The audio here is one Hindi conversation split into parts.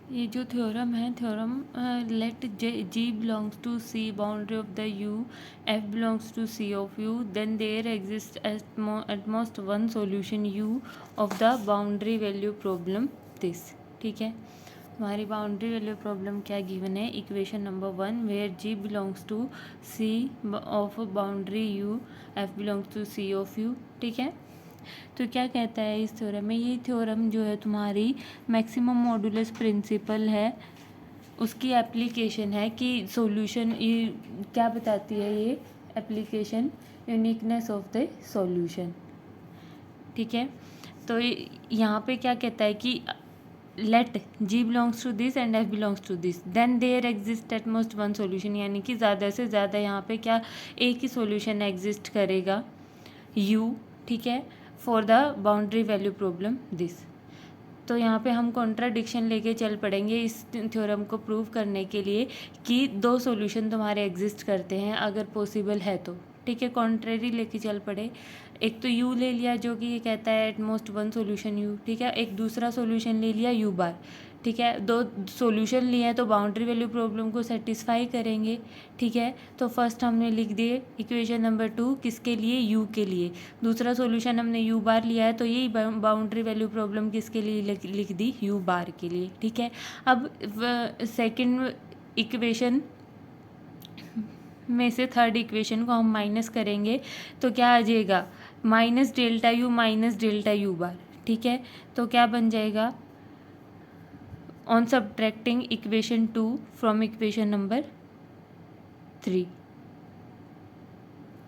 ये जो थ्योरम है, theorem let G belongs to C boundary of the U, F belongs to C of U, then there exist at most one solution U of the boundary value problem this. ठीक है, हमारी बाउंड्री वैल्यू प्रॉब्लम क्या गिवन है, equation number 1 where G belongs to C of boundary U, F belongs to C of U. ठीक है, तो क्या कहता है इस थ्योरम में, ये थ्योरम जो है तुम्हारी मैक्सिमम मॉडुलस प्रिंसिपल है, उसकी एप्लीकेशन है कि सॉल्यूशन, ये क्या बताती है ये application, uniqueness of the solution. ठीक है, तो यहाँ पे क्या कहता है कि let G belongs to this and F belongs to this, then there exist at most one solution, यानी कि ज़्यादा से ज़्यादा यहाँ पे क्या एक ही सॉल्यूशन एग्जिस्ट करेगा यू। ठीक है, for the boundary value problem this. तो यहाँ पे हम कॉन्ट्राडिक्शन लेके चल पड़ेंगे इस थ्योरम को प्रूव करने के लिए कि दो सॉल्यूशन तुम्हारे एग्जिस्ट करते हैं अगर पॉसिबल है तो। ठीक है, कॉन्ट्रेरी लेके चल पड़े, एक तो यू ले लिया जो कि ये कहता है eight most one solution you. ठीक है, एक दूसरा सॉल्यूशन ले लिया यू बार। ठीक है, दो सॉल्यूशन लिए हैं तो बाउंड्री वैल्यू प्रॉब्लम को सेटिस्फाई करेंगे। ठीक है, तो फर्स्ट हमने लिख दिए इक्वेशन नंबर 2 किसके लिए, यू के लिए। दूसरा सॉल्यूशन हमने यू बार लिया है तो यही बाउंड्री वैल्यू प्रॉब्लम किसके लिए लिख दी, यू बार के लिए। ठीक है, अब सेकंड इक्वेशन में से थर्ड इक्वेशन को हम माइनस करेंगे तो क्या आ जाएगा, माइनस डेल्टा यू बार। ठीक है, तो क्या बन जाएगा, on subtracting equation 2 from equation number 3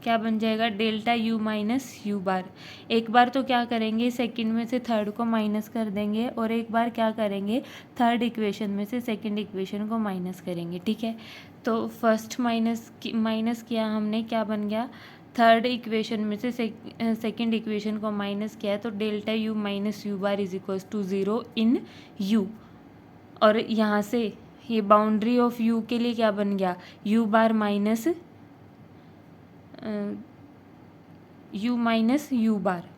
क्या बन जाएगा, डेल्टा यू माइनस यू बार। एक बार तो क्या करेंगे, सेकंड में से थर्ड को माइनस कर देंगे और एक बार क्या करेंगे, थर्ड इक्वेशन में से सेकंड इक्वेशन को माइनस करेंगे। ठीक है, तो फर्स्ट माइनस किया हमने, क्या बन गया, थर्ड इक्वेशन में से सेकंड इक्वेशन को माइनस किया तो delta U minus U bar is equals to 0 in U. और यहाँ से ये बाउंड्री ऑफ यू के लिए क्या बन गया, U bar minus U minus U bar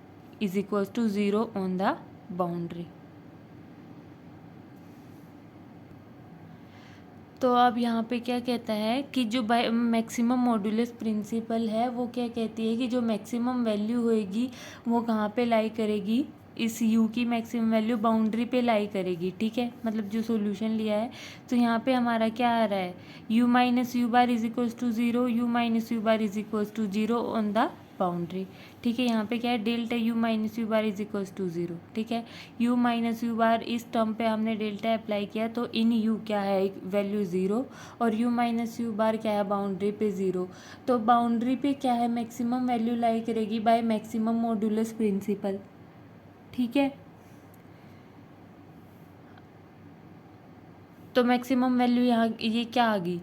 is equals to 0 on the boundary. तो अब यहाँ पे क्या कहता है कि जो मैक्सिमम मॉडुलस प्रिंसिपल है वो क्या कहती है कि जो मैक्सिमम वैल्यू होएगी वो कहाँ पे लाई करेगी, इस u की मैक्सिमम वैल्यू बाउंड्री पे लाई करेगी। ठीक है, मतलब जो सॉल्यूशन लिया है तो यहाँ पे हमारा क्या आ रहा है, u minus U bar is equals to 0, U minus U bar is equals to 0 on the boundary. ठीक है, यहाँ पे क्या है, delta U minus U bar is equals to 0। ठीक है, यू माइनस यू बार इस टर्म पे हमने डेल्टा अप्लाई किया तो इन यू क्या है, वैल्यू 0 और यू माइनस यू बार क्या है, बाउंड्री पे 0। तो बाउंड्री पे क्या है, मैक्सिमम वैल्यू लाई करेगी बाय मैक्सिमम मॉडुलस प्रिंसिपल। ठीक है, तो मैक्सिमम वैल्यू यहाँ ये क्या आ गई,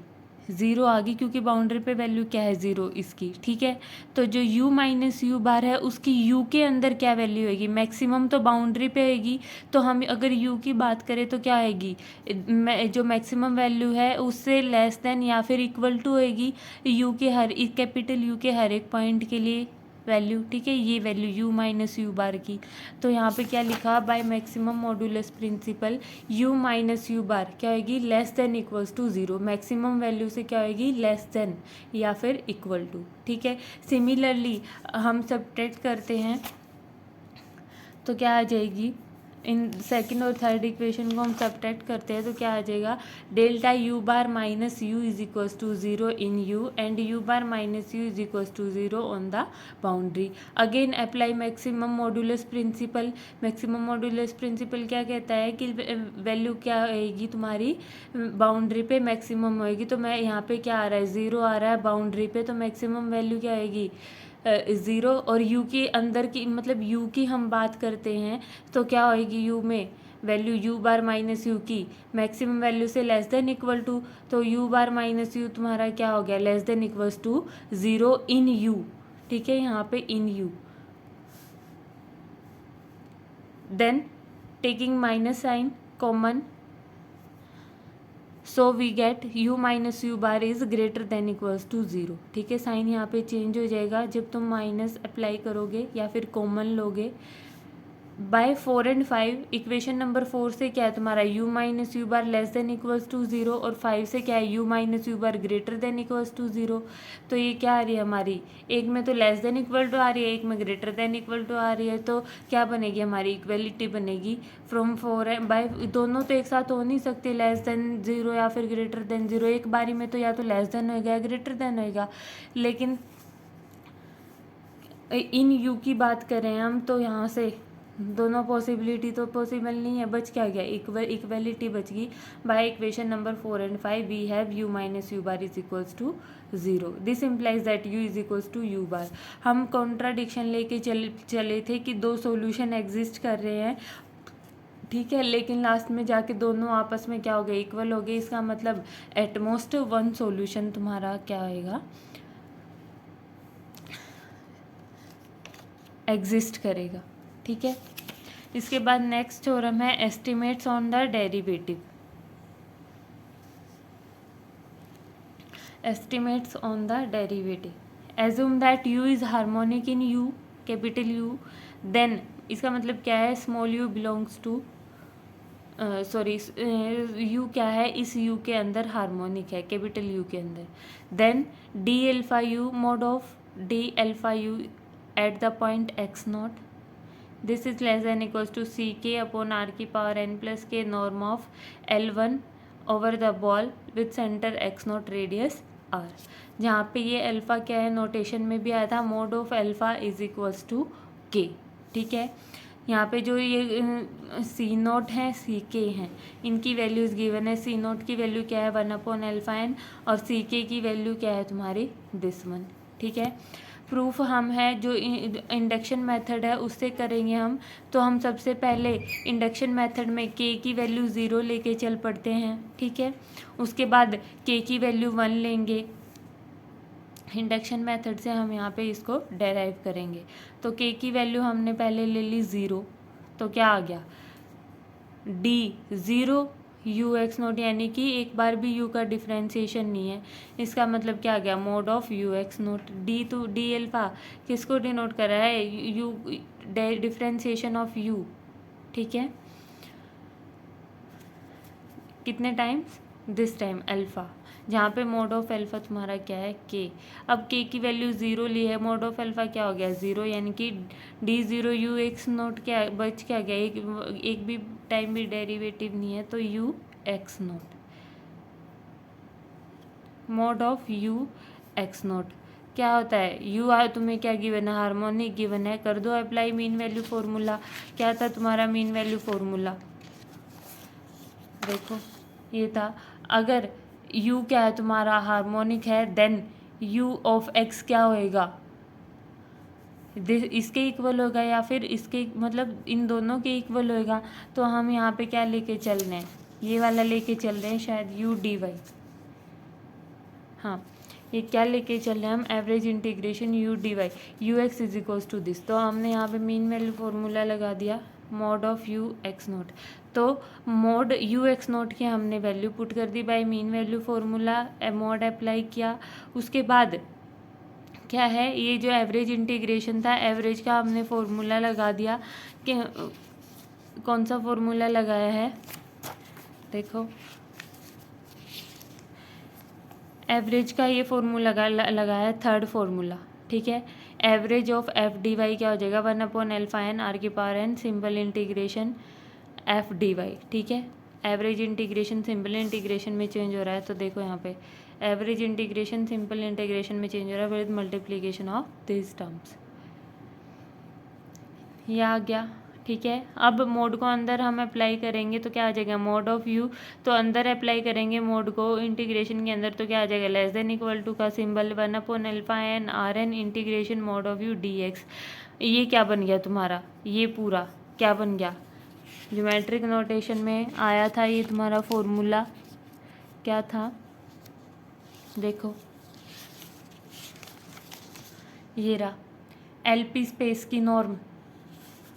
0 आ गई क्योंकि बाउंड्री पे वैल्यू क्या है, 0 इसकी। ठीक है, तो जो u माइनस यू बार है उसकी u के अंदर क्या वैल्यू होगी, मैक्सिमम तो बाउंड्री पे होगी, तो हम अगर u की बात करें तो क्या आएगी, जो मैक्सिमम वैल्यू है उससे लेस देन या फिर इक्वल टू होएगी u के हर कैपिटल u के हर एक पॉइंट के लिए वैल्यू। ठीक है, ये value u minus U bar की। तो यहाँ पे क्या लिखा, by maximum modulus principle u minus U bar क्या होगी, less than equals to 0, maximum value से क्या होगी, लेस देन या फिर इक्वल टू। ठीक है, सिमिलरली हम सब्ट्रैक्ट करते हैं तो क्या आ जाएगी, इन सेकंड और थर्ड इक्वेशन को हम सब्ट्रैक्ट करते हैं तो क्या आ जाएगा, delta U bar minus U is equals to 0 in U and U bar minus U is equals to 0 on the boundary. Again apply maximum modulus principle. Maximum modulus principle क्या कहता है कि वैल्यू क्या आएगी तुम्हारी, बाउंड्री पे मैक्सिमम होएगी। तो मैं यहाँ पे क्या आ रहा है, 0 आ रहा है बाउंड्री पे, तो मैक्सिमम वैल्यू क्या आएगी, 0। और u के अंदर की मतलब u की हम बात करते हैं तो क्या होएगी, u में value u bar minus U की मैक्सिमम वैल्यू से लेस देन इक्वल टू, तो u बार माइनस यू तुम्हारा क्या हो गया, less than equals to 0 in u। ठीक है, यहाँ पे in u, then taking minus sign common, so we get u minus U bar is greater than equals to 0। ठीक है, साइन यहाँ पे चेंज हो जाएगा जब तुम माइनस अप्लाई करोगे या फिर कॉमन लोगे। बाय 4 एंड 5, इक्वेशन नंबर 4 से क्या है तुम्हारा u minus U bar less than equals to 0, और 5 से क्या है u minus U bar greater than equals to 0। तो ये क्या आ रही है हमारी, एक में तो लेस देन इक्वल टू आ रही है, एक में ग्रेटर देन इक्वल टू आ रही है, तो क्या बनेगी हमारी इक्वलिटी बनेगी फ्रॉम 4 बाय, दोनों तो एक साथ हो नहीं सकते, लेस देन 0 या फिर ग्रेटर देन 0, एक बारी में तो या तो लेस देन होएगा या ग्रेटर देन होएगा। लेकिन इन u की बात करें हम तो यहाँ से दोनों पॉसिबिलिटी तो पॉसिबल नहीं है, बच क्या गया, इक्वलिटी बच गई। By equation number 4 and 5 we have u minus U bar is equals to 0, this implies that u is equals to U bar. हम कॉन्ट्राडिक्शन लेके चले थे कि दो सॉल्यूशन एग्जिस्ट कर रहे हैं, ठीक है, लेकिन लास्ट में जाके दोनों आपस में क्या हो गए, इक्वल हो गए। इसका मतलब एटमोस्ट वन सॉल्यूशन तुम्हारा क्या होएगा, एग्जिस्ट करेगा, ठीक है। इसके बाद नेक्स्ट थ्योरम है estimates on the derivative. Estimates on the derivative, assume that u is harmonic in u, capital U, then इसका मतलब क्या है, small u belongs to sorry u क्या है, इस u के अंदर हार्मोनिक है, कैपिटल U के अंदर, then D alpha u mod of D alpha u at the point x naught, this is less than equals to C K upon R की power n plus K norm of L1 over the ball with centre x naught radius r। जहाँ पे ये अल्फ़ा क्या है, नोटेशन में भी आया था, mod of alpha is equals to K, ठीक है। यहाँ पे जो ये सी नोट है, सी के हैं, इनकी वैल्यूज़ गिवन है। सी नोट की वैल्यू क्या है 1 अपॉन अल्फ़ा एन, और सी के की वैल्यू क्या है तुम्हारी दिस वन, ठीक है। प्रूफ हम है जो इंडक्शन मेथड है उससे करेंगे हम, तो हम सबसे पहले इंडक्शन मेथड में के की वैल्यू 0 लेके चल पड़ते हैं, ठीक है। उसके बाद के की वैल्यू 1 लेंगे, इंडक्शन मेथड से हम यहाँ पे इसको डेराइव करेंगे। तो के की वैल्यू हमने पहले ले ली 0, तो क्या आ गया डी 0 यू एक्स नोट, यानी कि एक बार भी u का डिफ्रेंशिएशन नहीं है, इसका मतलब क्या आ गया, mod of U x naught. D to D alpha किसको डिनोट कर रहा है, यू डिफ्रेंशिएशन ऑफ u, ठीक है, कितने टाइम्स, दिस टाइम अल्फ़ा, जहाँ पे मोड ऑफ अल्फ़ा तुम्हारा क्या है के। अब के की वैल्यू 0 ली है, मोड ऑफ अल्फ़ा क्या हो गया 0, यानी कि डी 0 यू एक्स नोट क्या बच क्या गया, एक भी टाइम भी डेरिवेटिव नहीं है, तो you x note, mode of U x note क्या होता है, यू आए तुम्हें क्या गिवन है, हार्मोनिक गिवन है, कर दो अप्लाई मीन वैल्यू फॉर्मूला। क्या था तुम्हारा मीन वैल्यू फॉर्मूला, देखो ये था, अगर u क्या है तुम्हारा हार्मोनिक है, देन u ऑफ x क्या होएगा, इसके इक्वल होगा या फिर इसके, मतलब इन दोनों के इक्वल होएगा। तो हम यहाँ पे क्या लेके चल रहे हैं, ये वाला लेके चल रहे हैं शायद u dy, हाँ ये क्या लेके चल रहे हैं हम, average integration u dy U X is equals to this. तो हमने यहाँ पे मीन वैल्यू फॉर्मूला लगा दिया, mod of U x naught, तो मोड यू एक्स नोट की हमने वैल्यू पुट कर दी बाय mean value formula, mod apply किया। उसके बाद क्या है, ये जो एवरेज इंटीग्रेशन था, एवरेज का हमने फॉर्मूला लगा दिया, कि कौन सा फॉर्मूला लगाया है, देखो एवरेज का ये फॉर्मूला लगाया थर्ड फॉर्मूला, ठीक है। Average of F D Y क्या हो जाएगा 1 अपॉन अल्फा एन आर की power N simple integration F D Y, ठीक है। एवरेज इंटीग्रेशन सिंपल इंटीग्रेशन में चेंज हो रहा है, तो देखो यहाँ पे एवरेज इंटीग्रेशन सिंपल इंटीग्रेशन में चेंज हो रहा है with multiplication of this terms, ये आ गया, ठीक है। अब मोड को अंदर हम अप्लाई करेंगे तो क्या आ जाएगा, मोड ऑफ यू, तो अंदर अप्लाई करेंगे मोड को इंटीग्रेशन के अंदर, तो क्या आ जाएगा, लेस देन इक्वल टू का symbol 1 upon alpha N R N integration mod of you D X. ये क्या बन गया तुम्हारा, ये पूरा क्या बन गया, ज्योमेट्रिक नोटेशन में आया था ये तुम्हारा फॉर्मूला, क्या था देखो, ये रहा एलपी स्पेस की नॉर्म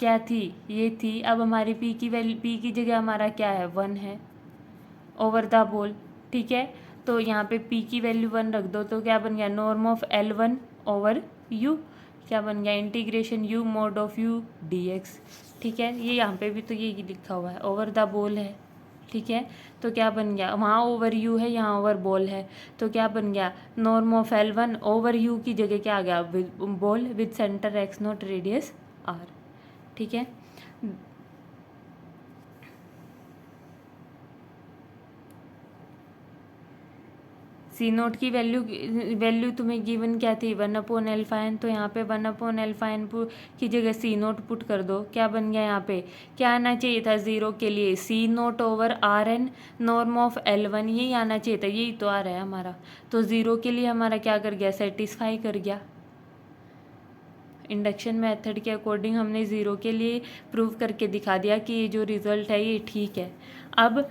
क्या थी, ये थी। अब हमारी पी की वैल्यू, पी की जगह हमारा क्या है 1 है ओवर द बोल, ठीक है। तो यहाँ पे पी की वैल्यू 1 रख दो, तो क्या बन गया, norm of L1 over you, क्या बन गया, integration you mod of you D x, ठीक है। ये यहाँ पे भी तो ये लिखा हुआ है, ओवर द बॉल है, ठीक है। तो क्या बन गया, वहाँ ओवर यू है, यहाँ ओवर बॉल है, तो क्या बन गया, norm of L1 over you की जगह क्या आ गया, ball with centre X naught radius R, ठीक है। सी नोट की वैल्यू तुम्हें गिवन क्या थी, 1/L, तो यहाँ पे 1/L की जगह सी नोट पुट कर दो, क्या बन गया, यहाँ पे क्या आना चाहिए था ज़ीरो के लिए, C naught over RN norm of L1, यही आना चाहिए था, यही तो आ रहा है हमारा। तो ज़ीरो के लिए हमारा क्या कर गया, सेटिस्फाई कर गया। इंडक्शन मेथड के अकॉर्डिंग हमने ज़ीरो के लिए प्रूव करके दिखा दिया कि ये जो रिज़ल्ट है ये ठीक है। अब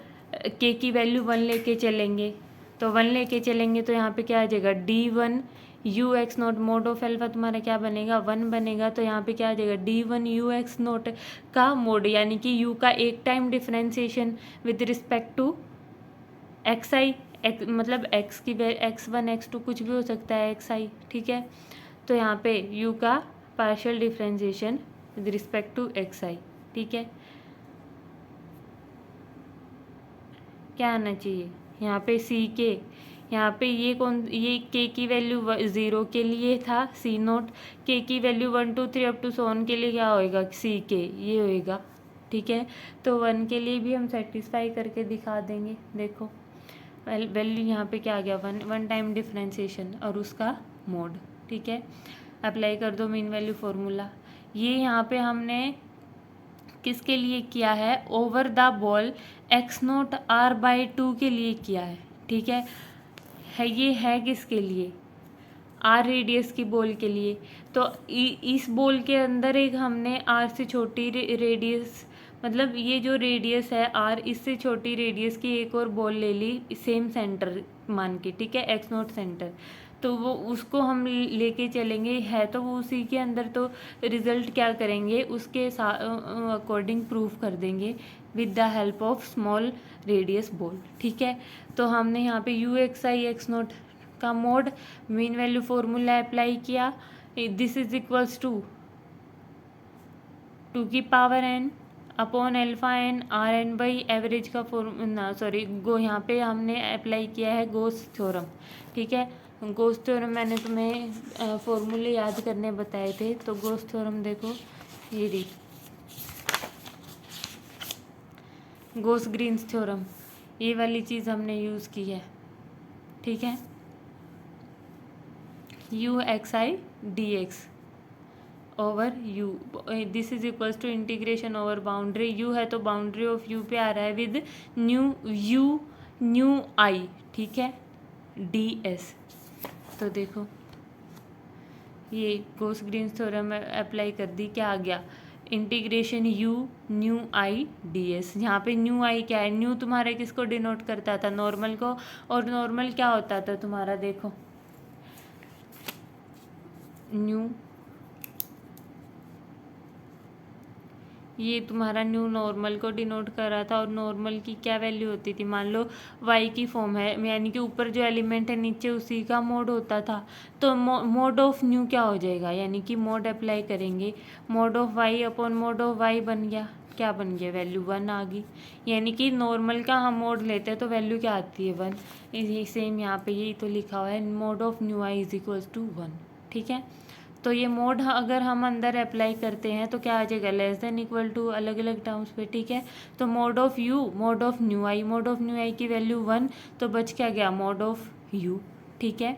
के की वैल्यू 1 लेके चलेंगे, तो 1 लेके चलेंगे तो यहाँ पे क्या आ जाएगा, D1 u x note mode of alpha तुम्हारा क्या बनेगा, 1 बनेगा। तो यहाँ पे क्या आ जाएगा, D1 यू एक्स नोट का मोड, यानी कि यू का एक time differentiation with respect to x i, मतलब एक्स की x1 x2 कुछ भी हो सकता है xi, ठीक है। तो यहाँ पे u का partial differentiation with respect to xi, ठीक है। क्या आना चाहिए यहाँ पे c के, यहाँ पे ये k की वैल्यू 0 के लिए था c नोट, k की वैल्यू 1 2 3 अप टू सोन के लिए क्या होएगा, c के ये होएगा, ठीक है। तो 1 के लिए भी हम सेटिस्फाई करके दिखा देंगे। देखो वैल्यू यहाँ पे क्या आ गया, 1 टाइम डिफरेंशिएशन और उसका मोड, ठीक है। अप्लाई कर दो मीन वैल्यू फॉर्मूला। ये यहाँ पे हमने किसके लिए किया है, over the ball x naught R/2 के लिए किया है, ठीक है। ये है किसके लिए, R रेडियस की बॉल के लिए। तो इस बॉल के अंदर एक हमने R से छोटी रेडियस, मतलब ये जो रेडियस है R, इससे छोटी रेडियस की एक और बॉल ले ली सेम सेंटर मान के, ठीक है, एक्स नोट सेंटर। तो वो उसको हम लेके चलेंगे, है तो वो उसी के अंदर, तो रिज़ल्ट क्या करेंगे, उसके अकॉर्डिंग प्रूव कर देंगे with the help of small radius ball, ठीक है। तो हमने यहाँ पे u x i x naught का mod mean value formula apply किया, दिस इज इक्वल्स टू 2 की power n upon alpha n r n by average का फॉर्मूला, सॉरी यहाँ पे हमने अप्लाई किया है गोस थ्योरम, ठीक है। गोस थ्योरम मैंने तुम्हें फॉर्मूले याद करने बताए थे, तो गोस थ्योरम देखो, ये दी गोस ग्रीन्स थ्योरम, ये वाली चीज़ हमने यूज़ की है, ठीक है। U x I D X over U, this is equals to integration over boundary, U है तो बाउंड्री ऑफ यू पे आ रहा है विद न्यू आई, ठीक है, डी एस। तो देखो ये गोस ग्रीन थ्योरम अप्लाई कर दी, क्या आ गया, integration you new I D S. यहाँ पे न्यू आई क्या है, न्यू तुम्हारे किसको डिनोट करता था, नॉर्मल को, और नॉर्मल क्या होता था तुम्हारा, देखो न्यू, ये तुम्हारा न्यू नॉर्मल को डिनोट कर रहा था, और नॉर्मल की क्या वैल्यू होती थी, मान लो y की फॉर्म है, यानी कि ऊपर जो एलिमेंट है नीचे उसी का मोड होता था। तो मोड ऑफ न्यू क्या हो जाएगा, यानी कि मोड अप्लाई करेंगे, mode of y upon mode of y बन गया, क्या बन गया, वैल्यू 1 आ गई। यानी कि नॉर्मल का हम मोड लेते हैं तो वैल्यू क्या आती है, 1। ये सेम यहाँ पे यही तो लिखा हुआ है, mod of nu I is equals to 1, ठीक है। तो ये मोड अगर हम अंदर अप्लाई करते हैं तो क्या आ जाएगा, लेस देन इक्वल टू, अलग अलग टर्म्स पे, ठीक है। तो mod of u mod of nu i की वैल्यू 1, तो बच क्या गया, मोड ऑफ यू, ठीक है।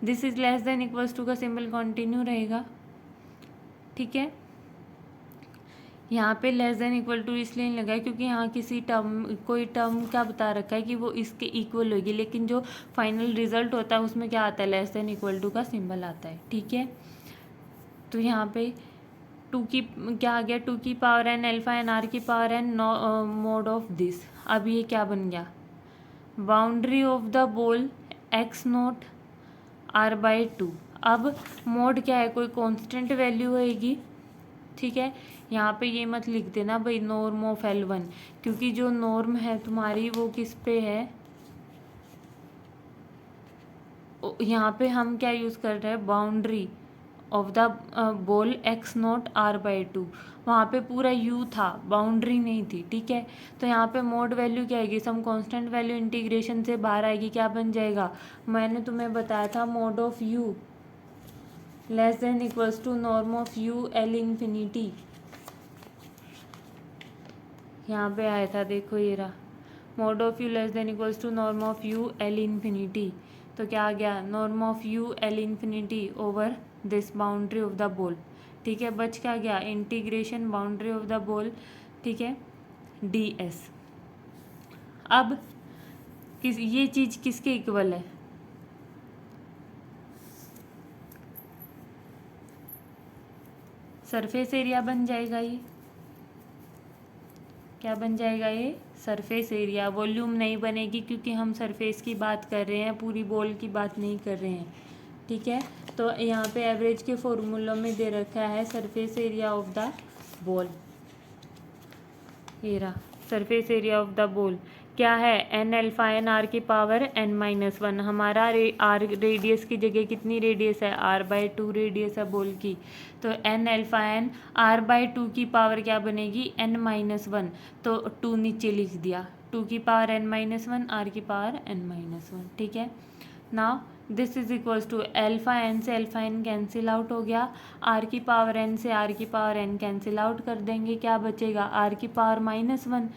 This is less than equals to का सिंबल कंटिन्यू रहेगा, ठीक है। यहाँ पे लेस देन इक्वल टू इसलिए नहीं लगा क्योंकि यहाँ किसी कोई टर्म क्या बता रखा है कि वो इसके इक्वल होगी, लेकिन जो फाइनल रिजल्ट होता है उसमें क्या आता है, लेस देन इक्वल टू का सिंबल आता है, ठीक है। तो यहाँ पे 2 की क्या आ गया, 2 की power n alpha N R की power n mod of this. अब ये क्या बन गया, boundary of the ball x naught R/2। अब मोड क्या है, कोई कांस्टेंट वैल्यू होएगी, ठीक है। यहाँ पे ये मत लिख देना भाई नॉर्म ऑफ L1, क्योंकि जो नॉर्म है तुम्हारी वो किस पे है, यहाँ पे हम क्या यूज़ कर रहे हैं, boundary of the ball X naught are by two, वहाँ पे पूरा यू था, बाउंड्री नहीं थी, ठीक है। तो यहाँ पे मोड वैल्यू क्या आएगी, सम कांस्टेंट वैल्यू इंटीग्रेशन से बाहर आएगी, क्या बन जाएगा, मैंने तुम्हें बताया था mod of U less than equals to norm of you L infinity, यहाँ पे आया था, देखो ये रहा, mod of U less than equals to norm of you L infinity. तो क्या आ गया, norm of you L infinity over this boundary of the ball, ठीक है। बच क्या गया, integration boundary of the ball, ठीक है, डी एस। अब ये चीज किसके इक्वल है, सरफेस एरिया बन जाएगा, ये क्या बन जाएगा, ये सरफेस एरिया। वॉल्यूम नहीं बनेगी क्योंकि हम सरफेस की बात कर रहे हैं, पूरी बॉल की बात नहीं कर रहे हैं, ठीक है। तो यहाँ पे एवरेज के फॉर्मूलों में दे रखा है surface area of the ball, ये रहा surface area of the ball क्या है, एन अल्फा एन आर की पावर एन माइनस वन। हमारा आर रेडियस की जगह कितनी रेडियस है, आर बाई टू रेडियस है बॉल की, तो N alpha N R by two की पावर क्या बनेगी, एन माइनस वन, तो टू नीचे लिख दिया, टू की power N minus one, R की पावर एन माइनस वन, ठीक है। Now this is equals to alpha n से अल्फा एन कैंसिल आउट हो गया, आर की पावर एन से आर की पावर एन कैंसिल आउट कर देंगे, क्या बचेगा, आर की power minus one,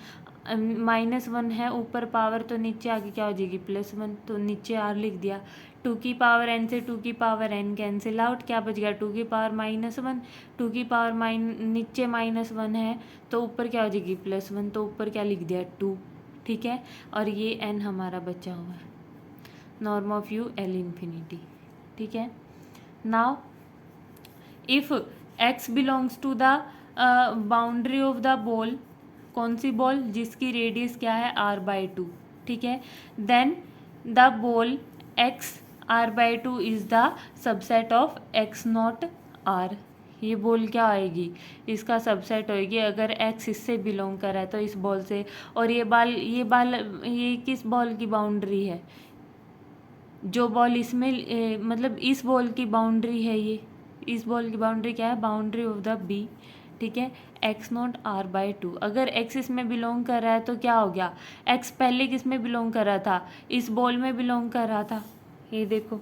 minus one है ऊपर पावर, तो नीचे आगे क्या हो जाएगी, प्लस वन, तो नीचे आर लिख दिया। टू की पावर एन से टू की पावर एन कैंसिल आउट, क्या बच गया, टू की पावर माइनस वन, टू की पावर नीचे माइनस वन है तो ऊपर क्या हो जाएगी, प्लस वन, तो ऊपर क्या लिख दिया, टू, ठीक है। और ये एन हमारा बचा हुआ है, norm of you L infinity, ठीक है। Now if x belongs to the boundary of the ball, कौन सी बॉल, जिसकी रेडियस क्या है, आर बाई टू, ठीक है, then the ball x r by two is the subset of x naught r, ये बॉल क्या आएगी, इसका सबसेट होएगी अगर एक्स इससे बिलोंग कर रहा है तो इस बॉल से। और ये किस बॉल की बाउंड्री है, जो बॉल इसमें मतलब इस बॉल की बाउंड्री है, ये इस बॉल की बाउंड्री क्या है, बाउंड्री ऑफ द बी, ठीक है, x naught are by two. अगर एक्स इसमें बिलोंग कर रहा है तो क्या हो गया, एक्स पहले किस में बिलोंग कर रहा था, इस बॉल में बिलोंग कर रहा था, ये देखो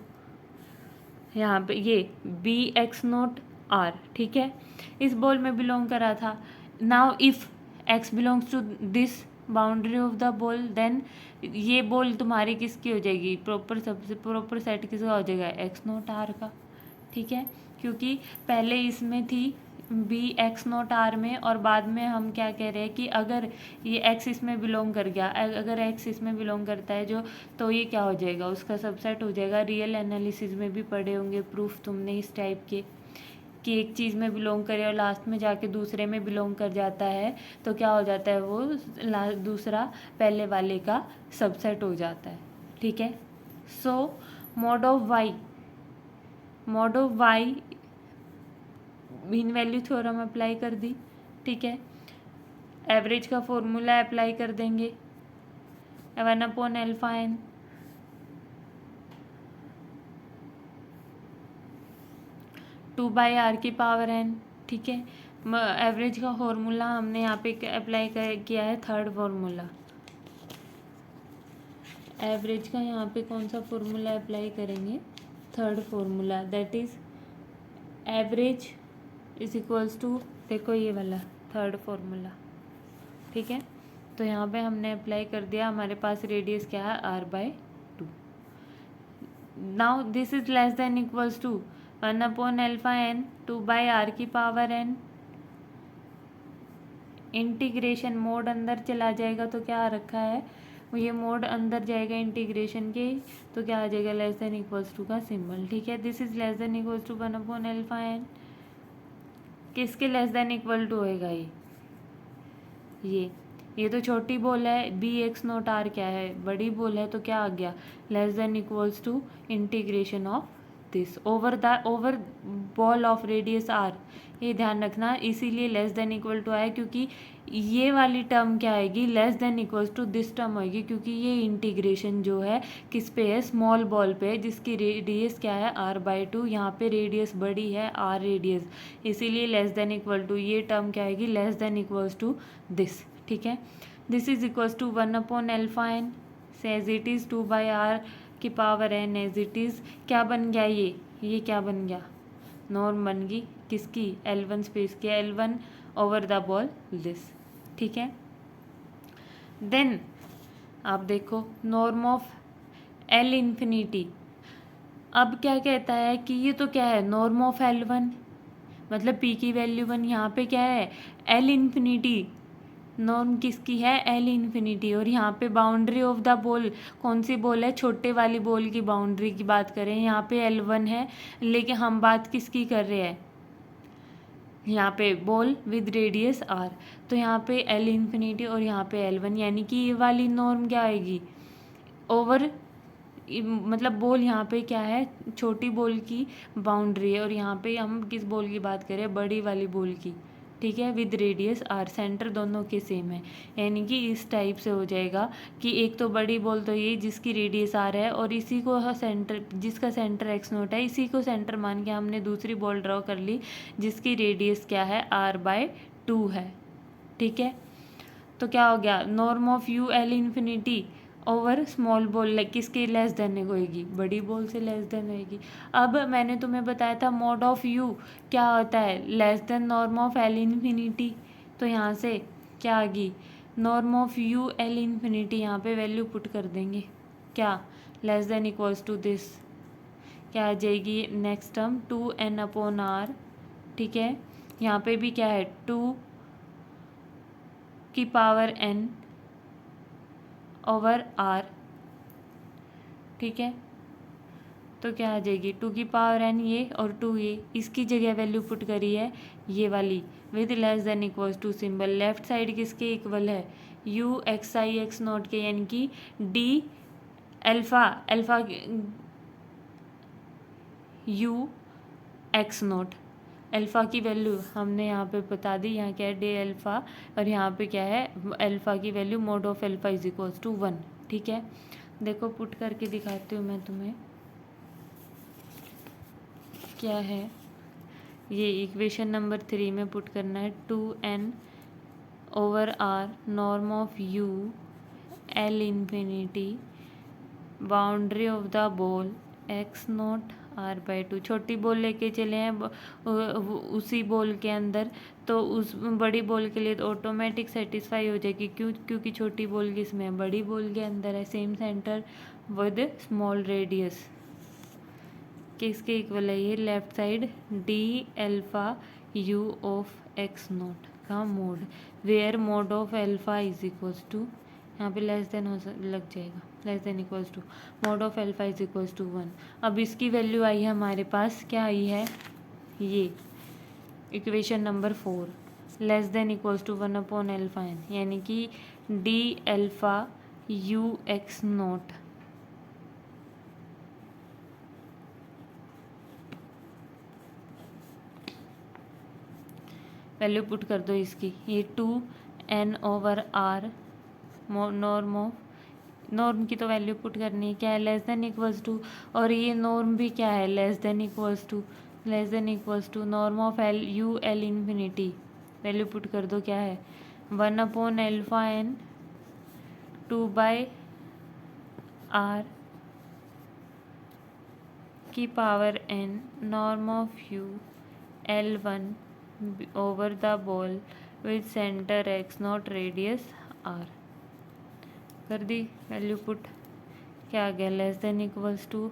यहाँ पे ये बी एक्स नॉट आर, ठीक है, इस बॉल में बिलोंग कर रहा था। Now if x belongs to this boundary of the ball, then ये बॉल तुम्हारी किसकी हो जाएगी, प्रॉपर सबसे प्रॉपर सेट किसका हो जाएगा, एक्स नॉट आर का, ठीक है, क्योंकि पहले इसमें थी बी एक्स नॉट आर में, और बाद में हम क्या कह रहे हैं कि अगर ये एक्स इसमें बिलोंग कर गया, अगर एक्स इसमें बिलोंग करता है जो, तो ये क्या हो जाएगा, उसका सबसेट हो जाएगा। रियल एनालिसिस में भी पढ़े होंगे प्रूफ तुमने इस टाइप के, कि एक चीज़ में बिलोंग करे और लास्ट में जाके दूसरे में बिलोंग कर जाता है तो क्या हो जाता है, वो दूसरा पहले वाले का सबसेट हो जाता है, ठीक है। So mod of y mean value theorem apply कर दी, ठीक है। एवरेज का फॉर्मूला अप्लाई कर देंगे, 1 alpha n, two by r की पावर एन, ठीक है। एवरेज का फॉर्मूला हमने यहाँ पे अप्लाई किया है, थर्ड फॉर्मूला। एवरेज का यहाँ पे कौन सा फॉर्मूला अप्लाई करेंगे, third formula, that is average is equals to, देखो ये वाला थर्ड फॉर्मूला, ठीक है। तो यहाँ पे हमने अप्लाई कर दिया, हमारे पास रेडियस क्या है, are by two. Now this is less than equals to 1 alpha n, two by r की पावर एन, इंटीग्रेशन मोड अंदर चला जाएगा तो क्या आ रखा है, ये मोड अंदर जाएगा इंटीग्रेशन के, तो क्या आ जाएगा, लेस देन इक्वल्स टू का सिंबल, ठीक है। This is less than equals to 1 alpha n, किसके लेस देन इक्वल टू होएगा, ये तो छोटी बॉल है, बी एक्स नॉट आर क्या है, बड़ी बॉल है, तो क्या आ गया, less than equals to integration of this over ball of radius r, ये ध्यान रखना, इसीलिए लेस देन इक्वल टू आया क्योंकि ये वाली टर्म क्या आएगी, less than equals to this term आएगी, क्योंकि ये इंटीग्रेशन जो है किस पे है, स्मॉल बॉल पे है, जिसकी रेडियस क्या है r/2। यहाँ पे रेडियस बड़ी है r रेडियस, इसीलिए लेस देन इक्वल टू, ये टर्म क्या आएगी, less than equals to this. ठीक है, this is equals to 1/n as it is 2/r⁴n as it is. क्या बन गया ये क्या बन गया, नॉर्म बन गई किसकी, L1 स्पेस की, L1 over the ball this. ठीक है, देन आप देखो नॉर्म ऑफ L इन्फिनिटी। अब क्या कहता है कि ये तो क्या है, नॉर्म ऑफ L1, मतलब P की वैल्यू 1, यहाँ पे क्या है L इन्फिनिटी, नॉर्म किसकी है, L इन्फिनिटी। और यहाँ पे बाउंड्री ऑफ द बॉल, कौन सी बॉल है, छोटे वाली बॉल की बाउंड्री की बात करें, यहाँ पे L1 है, लेकिन हम बात किसकी कर रहे हैं, यहाँ पे बॉल विद रेडियस r। तो यहाँ पे L इन्फिनिटी और यहाँ पे L1, यानी कि ये वाली नॉर्म क्या आएगी, ओवर, मतलब बॉल यहाँ पे क्या है, छोटी बॉल की बाउंड्री है, और यहाँ पे हम किस बॉल की बात करें, बड़ी वाली बॉल की। ठीक है, विद रेडियस r, सेंटर दोनों के सेम है, यानी कि इस टाइप से हो जाएगा कि एक तो बड़ी बॉल तो ये जिसकी रेडियस r है, और इसी को सेंटर, जिसका सेंटर x0 है, इसी को सेंटर मान के हमने दूसरी बॉल ड्रॉ कर ली जिसकी रेडियस क्या है, r/2 है। ठीक है, तो क्या हो गया, norm of u L infinity over small ball किसके लेस देन होएगी, बड़ी बॉल से लेस देन होएगी। अब मैंने तुम्हें बताया था मॉड ऑफ यू क्या होता है, less than norm of L infinity. तो यहाँ से क्या आ गई, norm of u L infinity, यहाँ पे वैल्यू पुट कर देंगे, क्या, less than equals to this, क्या आ जाएगी नेक्स्ट टर्म 2n/r। ठीक है, यहाँ पे भी क्या है, 2 की पावर n ओवर r। ठीक है, तो क्या आ जाएगी, 2 की पावर n ये और 2 ये, इसकी जगह वैल्यू पुट करी है ये वाली with less than equals to symbol. Left side किसके इक्वल है, u xi x0 के, यानी कि d alpha u x0, alpha की वैल्यू हमने यहाँ पे बता दी, यहाँ क्या है डे अल्फ़ा, और यहाँ पे क्या है अल्फ़ा की value mod of alpha is equals to 1। ठीक है, देखो पुट करके दिखाती हूँ मैं तुम्हें क्या है, ये इक्वेशन नंबर 3 में पुट करना है, 2n/r norm of u L infinity boundary of the ball x0 r/2। छोटी बॉल लेके चले हैं उसी बॉल के अंदर, तो उस बड़ी बॉल के लिए तो ऑटोमेटिक सेटिस्फाई हो जाएगी, क्योंकि छोटी बॉल किसमें है, बड़ी बॉल के अंदर है, same centre with small radius. किसके इक्वल है ये, left side d alpha u of x0 का mod, where mod of alpha is equals to, यहाँ पे लेस देन लग जाएगा, less than equals to mod of alpha is equals to 1। अब इसकी वैल्यू आई है हमारे पास, क्या आई है, ये equation number 4, less than equals to 1/n, यानी कि d alpha u x0 value put कर दो इसकी, ये 2n/r नॉर्म की तो वैल्यू पुट करनी है, क्या है, लेस देन इक्वल्स टू, और ये नॉर्म भी क्या है, less than equals to norm of u L infinity, value put कर दो, क्या है 1/n 2/r की power n norm of u L1 over the ball with centre x0 radius r। कर दी वैल्यू पुट, क्या आ गया, लेस देन इक्वल्स टू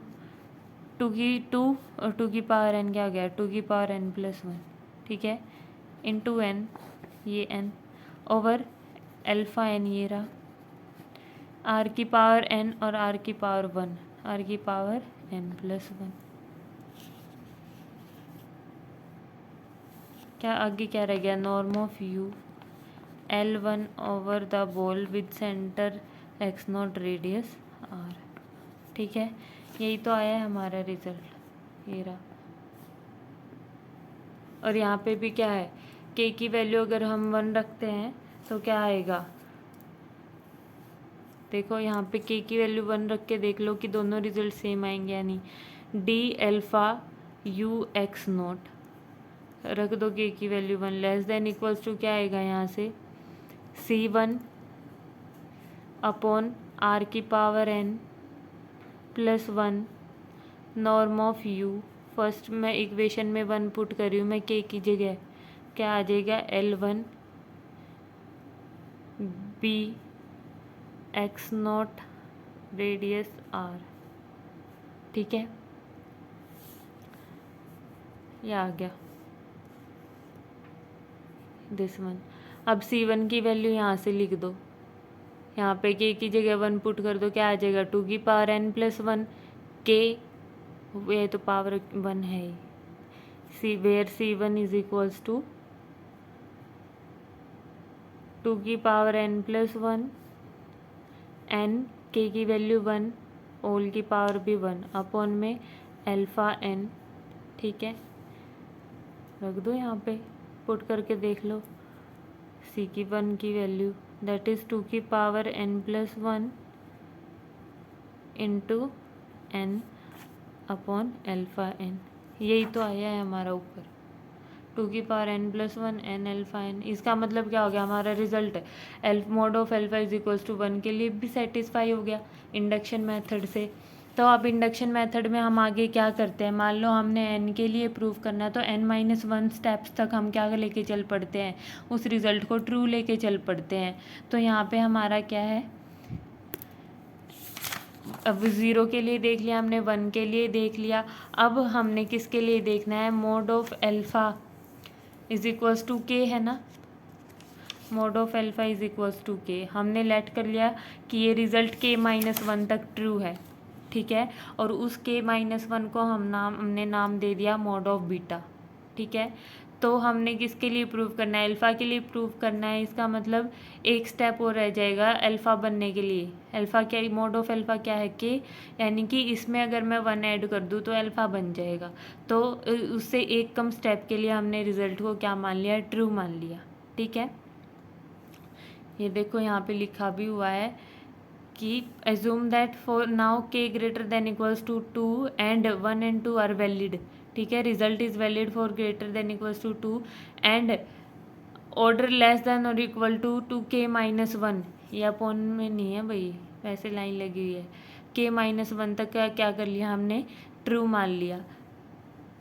2 और 2 की पावर n क्या आ गया, 2 की पावर n+1। ठीक है, इंटू n, ये n ओवर अल्फ़ा n ये रहा, r की पावर n और r की पावर 1, r की पावर n+1। क्या आगे क्या रह गया, norm of u L1 over the ball with centre x0 radius r। ठीक है, यही तो आया है हमारा रिजल्ट, ये रहा। और यहाँ पे भी क्या है, k की वैल्यू अगर हम 1 रखते हैं तो क्या आएगा, देखो यहाँ पे के की वैल्यू 1 रख के देख लो कि दोनों रिजल्ट सेम आएंगे या नहीं। D alpha u x naught रख दो, के की value 1 less than equals to क्या आएगा यहाँ से C1 अपॉन R की power n plus 1 norm of u। First मैं इक्वेशन में 1 पुट कर रही हूँ मैं के की जगह, क्या आ जाएगा L1 B x naught radius R। ठीक है, ये आ गया दिस वन। अब C1 की वैल्यू यहाँ से लिख दो, यहाँ पे के की जगह 1 पुट कर दो, क्या आ जाएगा 2 की पावर n प्लस 1 के, ये तो पावर 1 है ही, see where C1 is equals to 2 की पावर n प्लस 1 n, के की वैल्यू 1, ओल की पावर भी 1 अपॉन में अल्फा n। ठीक है, रख दो यहाँ पे, पुट करके देख लो सी की 1 की वैल्यू दैट इज़ 2 की power n plus 1 into n upon alpha n। यही तो आया है हमारा ऊपर, 2 की power n plus 1 n alpha n। इसका मतलब क्या हो गया, हमारा रिजल्ट है एल्फ mod of alpha is equals to 1 के लिए भी सेटिस्फाई हो गया इंडक्शन मेथड से। तो अब इंडक्शन मेथड में हम आगे क्या करते हैं, मान लो हमने n के लिए प्रूव करना है तो n-1 स्टेप्स तक हम क्या लेके चल पड़ते हैं, उस रिज़ल्ट को ट्रू लेके चल पड़ते हैं। तो यहाँ पे हमारा क्या है, अब 0 के लिए देख लिया हमने, 1 के लिए देख लिया, अब हमने किसके लिए देखना है, mod of alpha is equals to k है ना, mod of alpha is equals to k. हमने लेट कर लिया कि ये रिज़ल्ट k-1 तक ट्रू है। ठीक है, और उस k-1 को हमने नाम दे दिया मोड ऑफ बीटा। ठीक है, तो हमने किसके लिए प्रूव करना है, अल्फ़ा के लिए प्रूव करना है। इसका मतलब एक स्टेप और रह जाएगा अल्फ़ा बनने के लिए। अल्फ़ा क्या, मोड ऑफ अल्फ़ा क्या है के, यानी कि इसमें अगर मैं 1 ऐड कर दूँ तो अल्फ़ा बन जाएगा। तो उससे एक कम स्टेप के लिए हमने रिज़ल्ट को क्या मान लिया, ट्रू मान लिया। ठीक है, ये देखो यहाँ पे लिखा भी हुआ है कि assume that for now k greater than equals to 2 and 1 and 2 are valid। ठीक है, result is valid for greater than equals to 2 and order less than और इक्वल टू 2k-1। ये अपॉन में नहीं है भाई, वैसे लाइन लगी हुई है, k-1 तक क्या कर लिया हमने, ट्रू मान लिया।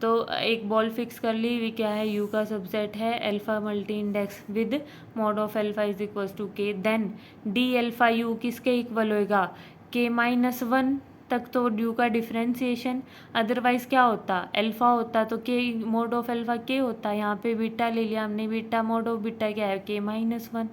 तो एक बॉल फिक्स कर ली हुई क्या है, यू का सबसेट है alpha multi index with mod of alpha is equals to k. Then d alpha u किसके इक्वल होएगा, k-1 तक तो ड्यू का डिफ्रेंसिएशन, अदरवाइज़ क्या होता, अल्फ़ा होता तो के मोड ऑफ अल्फ़ा के होता। यहाँ पे बीटा ले लिया हमने, बीटा मोड ऑफ बीटा क्या है, k-1।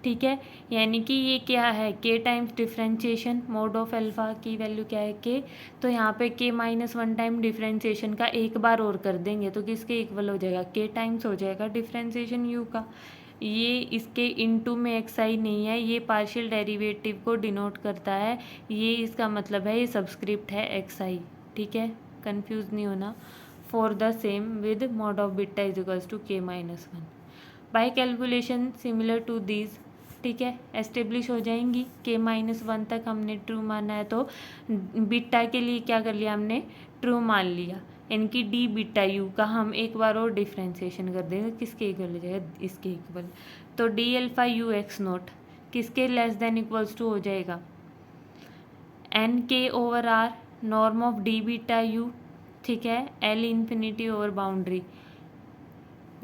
ठीक है, यानी कि ये क्या है, के times differentiation, mode of alpha की वैल्यू क्या है के। तो यहाँ पे k-1 टाइम डिफ्रेंशिएशन का एक बार और कर देंगे तो किसके इक्वल हो जाएगा, के टाइम्स हो जाएगा डिफ्रेंशिएशन u का। ये इसके इनटू में एक्स आई नहीं है, ये पार्शियल डेरिवेटिव को डिनोट करता है, ये इसका मतलब है, ये सबस्क्रिप्ट है एक्स आई। ठीक है, कंफ्यूज नहीं होना। For the same with mod of beta is equals to k-1 by calculation similar to these. ठीक है, एस्टेब्लिश हो जाएंगी। k-1 तक हमने ट्रू माना है तो बीटा के लिए क्या कर लिया हमने, ट्रू मान लिया। इनकी डी बीटा यू का हम एक बार और डिफ्रेंसिएशन कर देंगे, किसके इक्वल हो जाएगा, इसके इक्वल। तो d alpha u x naught किसके लेस देन इक्वल्स टू हो जाएगा, एन के over r norm of D beta u. ठीक है, एल इन्फिनिटी ओवर बाउंड्री।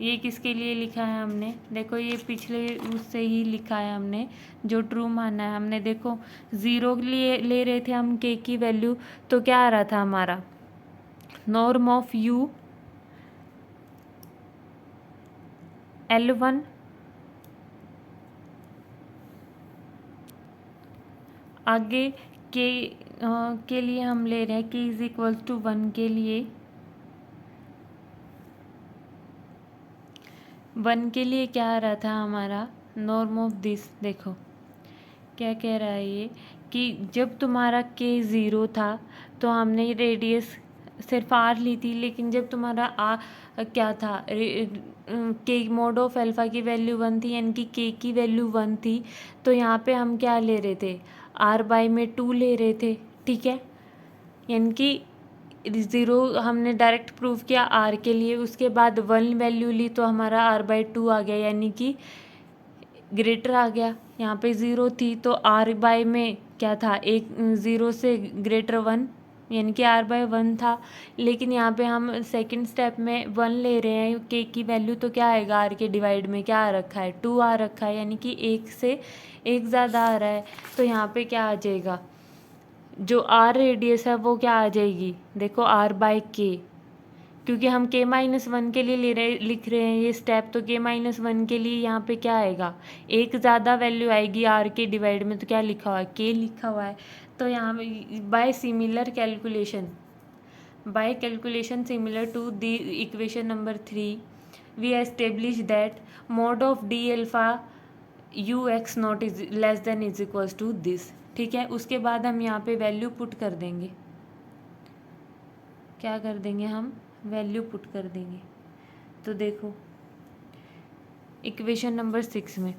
ये किसके लिए लिखा है हमने, देखो ये पिछले उससे ही लिखा है हमने, जो ट्रू माना है हमने। देखो 0 लिए ले रहे थे हम के की वैल्यू, तो क्या आ रहा था हमारा, नॉर्म ऑफ यू L1 आगे के लिए हम ले रहे हैं के इज इक्वल्स टू 1 के लिए, 1 के लिए क्या आ रहा था हमारा, नॉर्म ऑफ दिस। देखो क्या कह रहा है ये कि जब तुम्हारा के 0 था तो हमने रेडियस सिर्फ आर ली थी, लेकिन जब तुम्हारा क्या था, के मोड ऑफ अल्फ़ा की वैल्यू 1 थी, यानी कि के की वैल्यू 1 थी, तो यहाँ पे हम क्या ले रहे थे, आर बाई में 2 ले रहे थे, ठीक है। यानी कि 0 हमने डायरेक्ट प्रूव किया आर के लिए, उसके बाद 1 वैल्यू ली तो हमारा आर बाई 2 आ गया, यानी कि ग्रेटर आ गया। यहाँ पे 0 थी तो आर बाय में क्या था, एक 0 से ग्रेटर 1, यानी कि आर बाय 1 था। लेकिन यहाँ पे हम सेकंड स्टेप में 1 ले रहे हैं, के की वैल्यू तो क्या आएगा, आर के डिवाइड में क्या आ रखा है, 2 आ रखा है, यानी कि 1 से 1 ज़्यादा आ रहा है। तो यहाँ पे क्या आ जाएगा, जो आर रेडियस है वो क्या आ जाएगी, देखो आर बाय के, क्योंकि हम के माइनस 1 के लिए लिख रहे हैं ये स्टेप, तो के माइनस 1 के लिए यहाँ पे क्या आएगा, एक ज़्यादा वैल्यू आएगी आर के डिवाइड में, तो क्या लिखा हुआ है, के लिखा हुआ है। तो यहाँ by calculation similar to the equation number 3 we establish that mod of D alpha u x naught is less than is equals to this, ठीक है। उसके बाद हम यहाँ पे वैल्यू पुट कर देंगे, क्या कर देंगे, हम वैल्यू पुट कर देंगे। तो देखो इक्वेशन नंबर 6 में,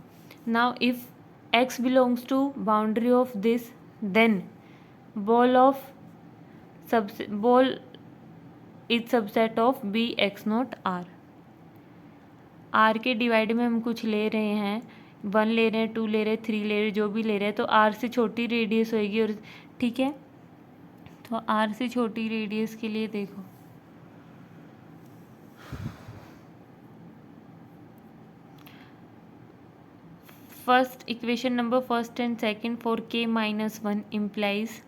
now if x belongs to boundary of this, then ball is subset of B x naught r. R के डिवाइड में हम कुछ ले रहे हैं, 1 ले रहे हैं, 2 ले रहे हैं, 3 ले रहे हैं, जो भी ले रहे हैं, तो आर से छोटी रेडियस होएगी, और ठीक है। तो आर से छोटी रेडियस के लिए देखो, first equation number first and second for k minus 1 implies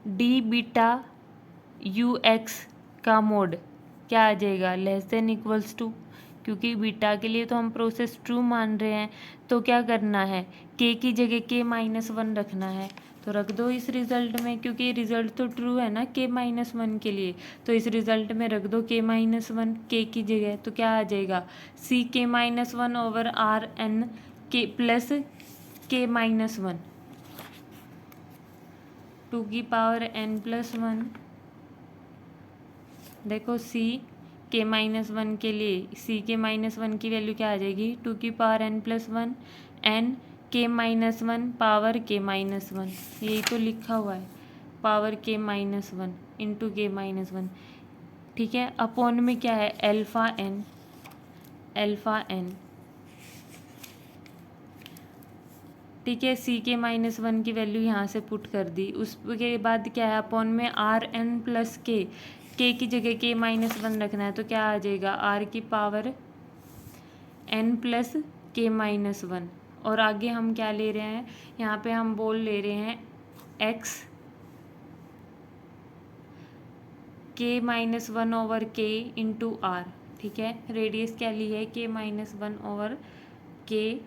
D beta u x का मोड क्या आ जाएगा, लेस देन इक्वल्स टू, क्योंकि बीटा के लिए तो हम प्रोसेस ट्रू मान रहे हैं, तो क्या करना है, के की जगह के माइनस 1 रखना है, तो रख दो इस रिजल्ट में, क्योंकि रिजल्ट तो ट्रू है ना के माइनस 1 के लिए, तो इस रिजल्ट में रख दो के माइनस 1 के की जगह, तो क्या आ जाएगा, सी के माइनस 1 ओवर आर एन के प्लस के माइनस 1 टू की पावर एन प्लस 1। देखो सी के माइनस 1 के लिए, सी के माइनस 1 की वैल्यू क्या आ जाएगी, 2 की पावर एन प्लस 1, एन के माइनस 1 पावर के माइनस 1, यही तो लिखा हुआ है, पावर के माइनस 1 इंटू के माइनस 1, ठीक है। अपॉन में क्या है, एल्फा एन, ठीक है। सी के माइनस 1 की वैल्यू यहाँ से पुट कर दी, उसके बाद क्या है, अपॉन में आर एन प्लस के की जगह के माइनस 1 रखना है, तो क्या आ जाएगा, आर की पावर एन प्लस के माइनस 1, और आगे हम क्या ले रहे हैं, यहाँ पे हम बोल ले रहे हैं एक्स के minus 1 over k into are, ठीक है। रेडियस क्या ली है, के माइनस 1 ओवर के,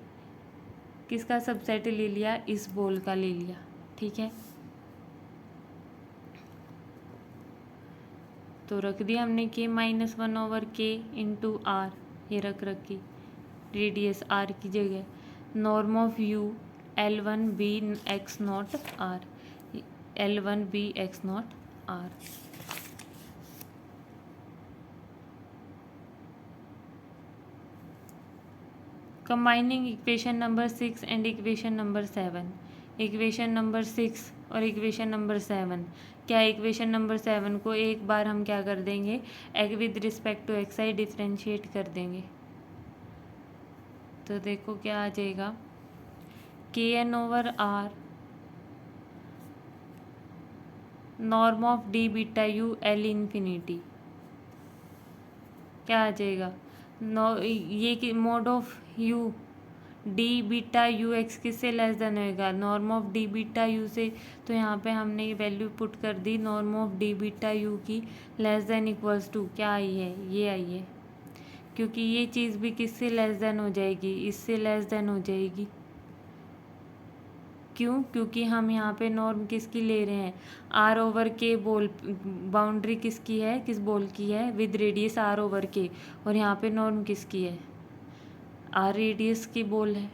किसका सबसेट ले लिया, इस बॉल का ले लिया, ठीक है। तो रख दिया हमने k minus 1 over k into r, ये रखी रेडियस आर की जगह, norm of u L1 B x naught r, L1 B x naught r. Combining equation number 6 and equation number 7, equation number 6 और इक्वेशन नंबर 7, क्या इक्वेशन नंबर 7 को एक बार हम क्या कर देंगे, with respect to x i differentiate कर देंगे। तो देखो क्या आ जाएगा, k n over r norm of D beta u L infinity, क्या आ जाएगा, ये कि mod of you D beta u x किससे लेस देन होएगा, norm of D beta u से, तो यहाँ पे हमने ये वैल्यू पुट कर दी, norm of D beta u की लेस देन इक्वल्स टू क्या आई है, ये आई है, क्योंकि ये चीज़ भी किससे लेस देन हो जाएगी, इससे लेस देन हो जाएगी। क्यों, क्योंकि हम यहाँ पे नॉर्म किसकी ले रहे हैं, आर ओवर के बॉल, बाउंड्री किसकी है, किस बॉल की है, विद रेडियस आर ओवर के, और यहाँ पे नॉर्म किसकी है, आर रेडियस की बॉल है,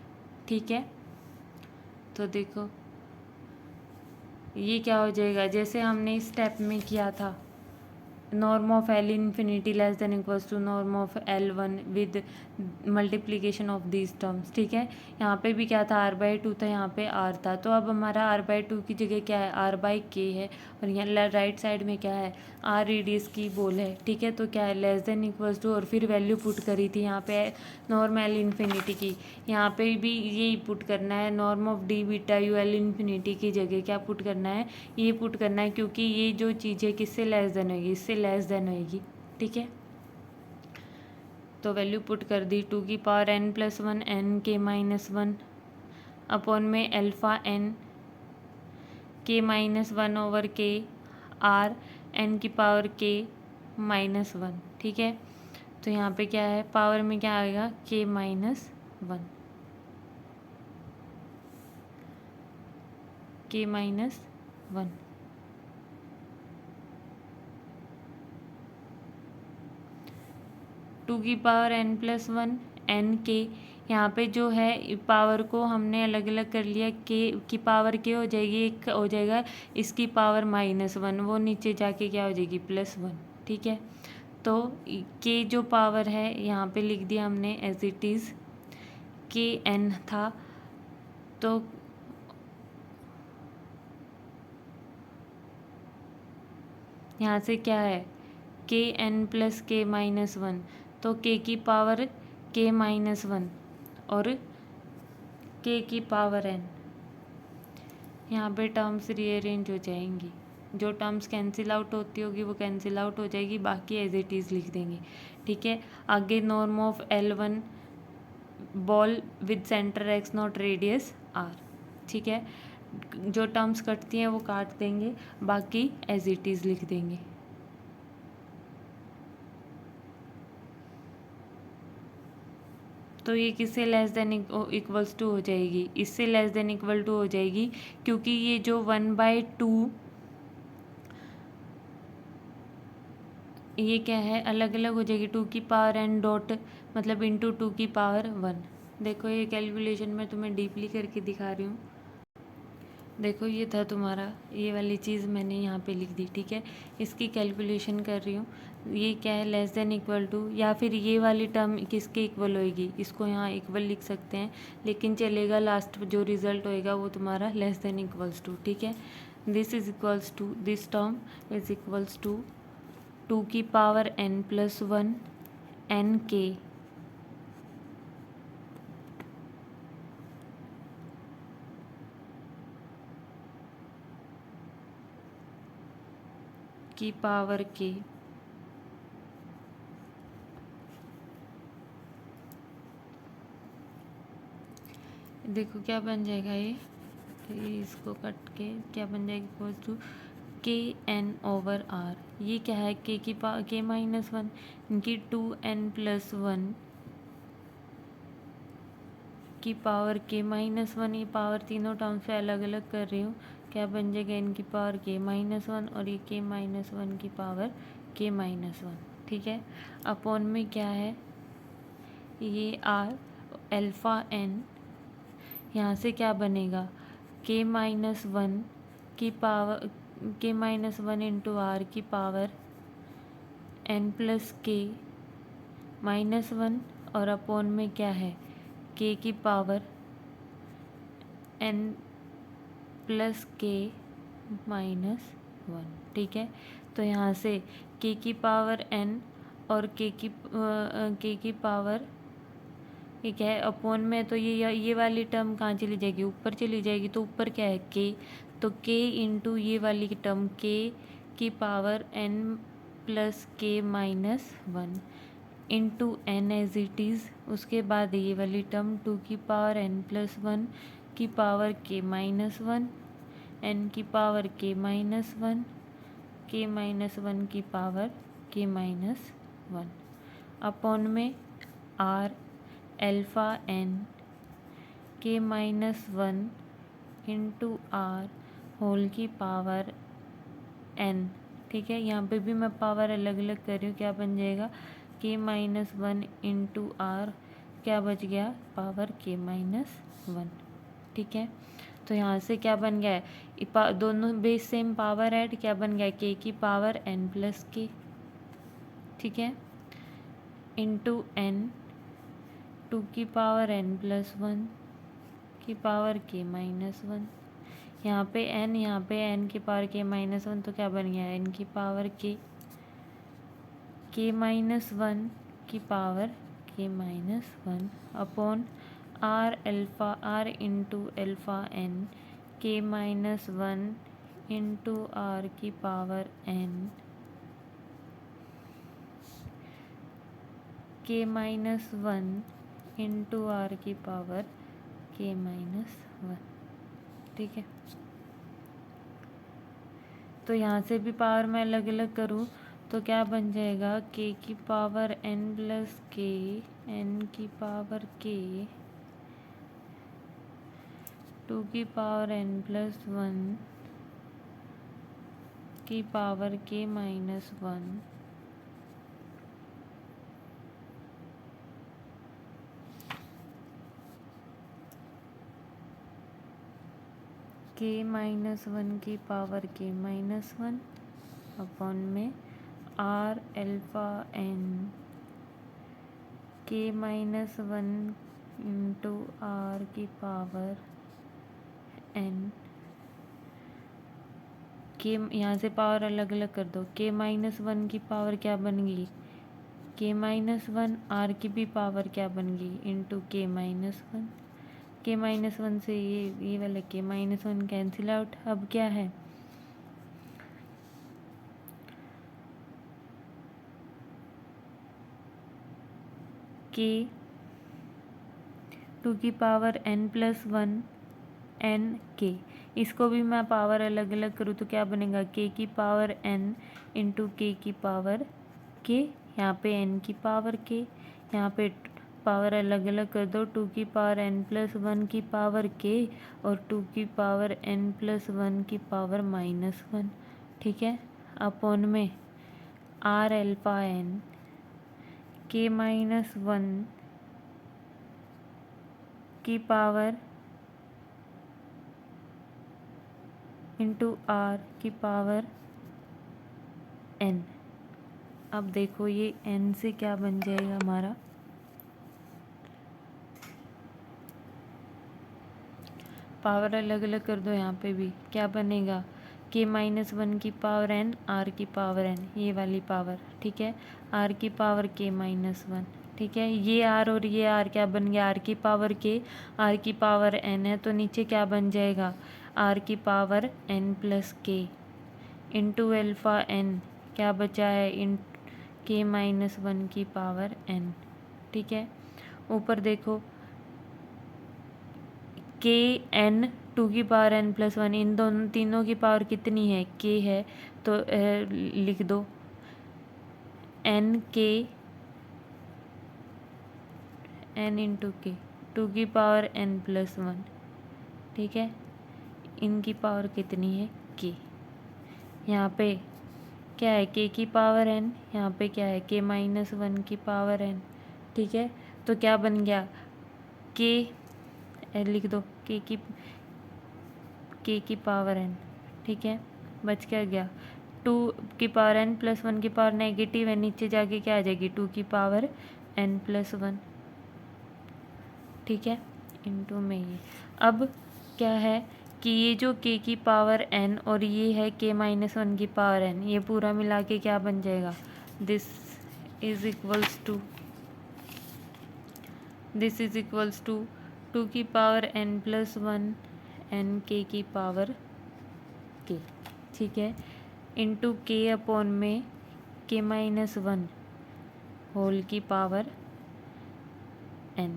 ठीक है। तो देखो ये क्या हो जाएगा, जैसे हमने इस स्टेप में किया था, norm of L infinity less than equals to norm of L1 with multiplication of these terms. ठीक है, यहाँ पे भी क्या था, r/2 था, यहाँ पे r था, तो अब हमारा r/2 की जगह क्या है, r/k है, और यहाँ राइट साइड में क्या है, r रेडियस की बॉल है। ठीक है, तो क्या है, लेस देन इक्वल्स टू, और फिर वैल्यू पुट करी थी यहाँ पे नॉर्म एल इन्फिनिटी की, यहाँ पे भी यही पुट करना है, norm of d beta u L infinity की जगह क्या पुट करना है, ये पुट करना है, क्योंकि ये जो चीज़ है किससे लेस देन होगी, इससे लेस देन होगी। ठीक है, तो वैल्यू पुट कर दी, 2n+1 n k-1 अपॉन में alpha n k-1 over k r n⁻k-1। ठीक है, तो यहाँ पे क्या है, पावर में क्या आएगा, k-1 k-1 2n+1 n के, यहाँ पे जो है पावर को हमने अलग अलग कर लिया, के की पावर के हो जाएगी, एक हो जाएगा इसकी पावर -1, वो नीचे जाके क्या हो जाएगी, +1। ठीक है, तो के जो पावर है यहाँ पे लिख दिया हमने एज इट इज़, के n था, तो यहाँ से क्या है, kn+k-1, तो k की पावर k-1 और k की पावर n, यहाँ पे टर्म्स रीअरेंज हो जाएंगी, जो टर्म्स कैंसिल आउट होती होगी वो कैंसिल आउट हो जाएगी, बाकी एज इट इज़ लिख देंगे। ठीक है, आगे norm of L1 ball with centre x0 radius r। ठीक है, जो टर्म्स कटती हैं वो काट देंगे, बाकी एज इट इज़ लिख देंगे। तो ये किससे लेस देन इक्वल्स टू हो जाएगी, इससे लेस देन इक्वल टू हो जाएगी, क्योंकि ये जो 1/2 ये क्या है, अलग अलग हो जाएगी, 2 की पावर n डॉट मतलब इंटू 2 की पावर 1। देखो ये कैलकुलेशन मैं तुम्हें डीपली करके दिखा रही हूँ। देखो ये था तुम्हारा, ये वाली चीज़ मैंने यहाँ पे लिख दी। ठीक है, इसकी कैलकुलेशन कर रही हूँ, ये क्या है, लेस देन इक्वल टू, या फिर ये वाली टर्म किसके इक्वल होएगी, इसको यहाँ इक्वल लिख सकते हैं, लेकिन चलेगा, लास्ट जो रिजल्ट होएगा वो तुम्हारा लेस देन इक्वल्स टू। ठीक है, this is equals to, this term is equals to 2 की पावर n+1 n k की पावर k, देखो क्या बन जाएगा ये, इसको कट के क्या बन जाएगा, इक्वल टू kn/r। ये क्या है, k की पावर k-1 इनकी 2n+1 की पावर k-1, ये पावर तीनों टर्म्स पे अलग अलग कर रही हूँ, क्या बन जाएगा, इनकी पावर k-1 और ये k-1 की पावर k-1। ठीक है, अपॉन में क्या है, ये r अल्फ़ा n, यहाँ से क्या बनेगा, k-1 की पावर k-1 इंटू r की पावर n+k-1, और अपॉन में क्या है, k की पावर n+k-1। ठीक है, तो यहाँ से k की पावर n और k की पावर, ये क्या है, अपॉन में, तो ये वाली टर्म कहाँ चली जाएगी, ऊपर चली जाएगी, तो ऊपर क्या है, k, तो k इंटू ये वाली टर्म k की power n+k-1 into n as it is, उसके बाद ये वाली टर्म 2 की पावर n+1 की पावर k-1 n की पावर k-1 k-1 की पावर k-1 अपॉन में r अल्फ़ा n k-1 into r whole की पावर n। ठीक है, यहाँ पे भी मैं पावर अलग अलग कर रही हूँ, क्या बन जाएगा, k-1 इंटू r, क्या बच गया, पावर k-1। ठीक है, तो यहाँ से क्या बन गया है, दोनों बेस सेम पावर ऐड, क्या बन गया, k की पावर n प्लस के, ठीक है, इंटू n 2 की पावर n प्लस 1 की पावर k माइनस 1। यहाँ पे n की पावर k माइनस 1, तो क्या बन गया, n की पावर k माइनस 1 की power k minus 1 upon r into alpha n k minus 1 into r की power n k minus 1 into r की पावर k माइनस 1, ठीक है। तो यहाँ से भी पावर मैं अलग अलग करूँ तो क्या बन जाएगा, k की power n plus k, n की पावर k, 2 की पावर n प्लस 1 की power k minus 1, k minus 1 की पावर k माइनस 1 अपॉन में r alpha n k minus 1 into r की पावर n, k यहाँ से पावर अलग अलग कर दो, k माइनस 1 की पावर क्या बन गई, k माइनस 1, r की भी पावर क्या बन गई, into k minus 1, k minus 1 से ये वाला k माइनस 1 कैंसिल आउट। अब क्या है, k 2 की power n plus 1 n k, इसको भी मैं पावर अलग अलग करूँ तो क्या बनेगा, k की पावर n इंटू k की पावर k, यहाँ पे n की पावर k, यहाँ पे पावर अलग अलग कर दो, 2 की पावर n प्लस 1 की पावर k और 2 की पावर n प्लस 1 की पावर माइनस 1, ठीक है, अपॉन में r alpha n k minus 1 की पावर इंटू r की पावर n। अब देखो ये n से क्या बन जाएगा हमारा, पावर अलग अलग कर दो, यहाँ पे भी क्या बनेगा, k माइनस 1 की पावर n, r की पावर n, ये वाली पावर, ठीक है, r की पावर k माइनस 1, ठीक है, ये r और ये r क्या बन गया, r की पावर k, r की पावर n है, तो नीचे क्या बन जाएगा, r की power n plus k into alpha n, क्या बचा है, इन k माइनस 1 की पावर n, ठीक है। ऊपर देखो k n 2 की पावर n प्लस 1, इन दोनों तीनों की पावर कितनी है, k है, तो लिख दो n k n इंटू के, 2 की पावर n प्लस 1, ठीक है, इनकी पावर कितनी है, k, यहाँ पे क्या है, k की पावर n, यहाँ पे क्या है, k माइनस 1 की पावर n, ठीक है, तो क्या बन गया, k लिख दो, k की पावर n, ठीक है, बच क्या गया, 2 की पावर n प्लस 1 की पावर नेगेटिव है, नीचे जाके क्या आ जाएगी, 2 की पावर n प्लस 1, ठीक है, इनटू में ये। अब क्या है कि ये जो k की पावर n और ये है k माइनस 1 की पावर n, ये पूरा मिला के क्या बन जाएगा, दिस इज इक्वल्स टू 2 की power n plus 1 n k की पावर k, ठीक है, इंटू k अपॉन में k माइनस 1 होल की पावर n,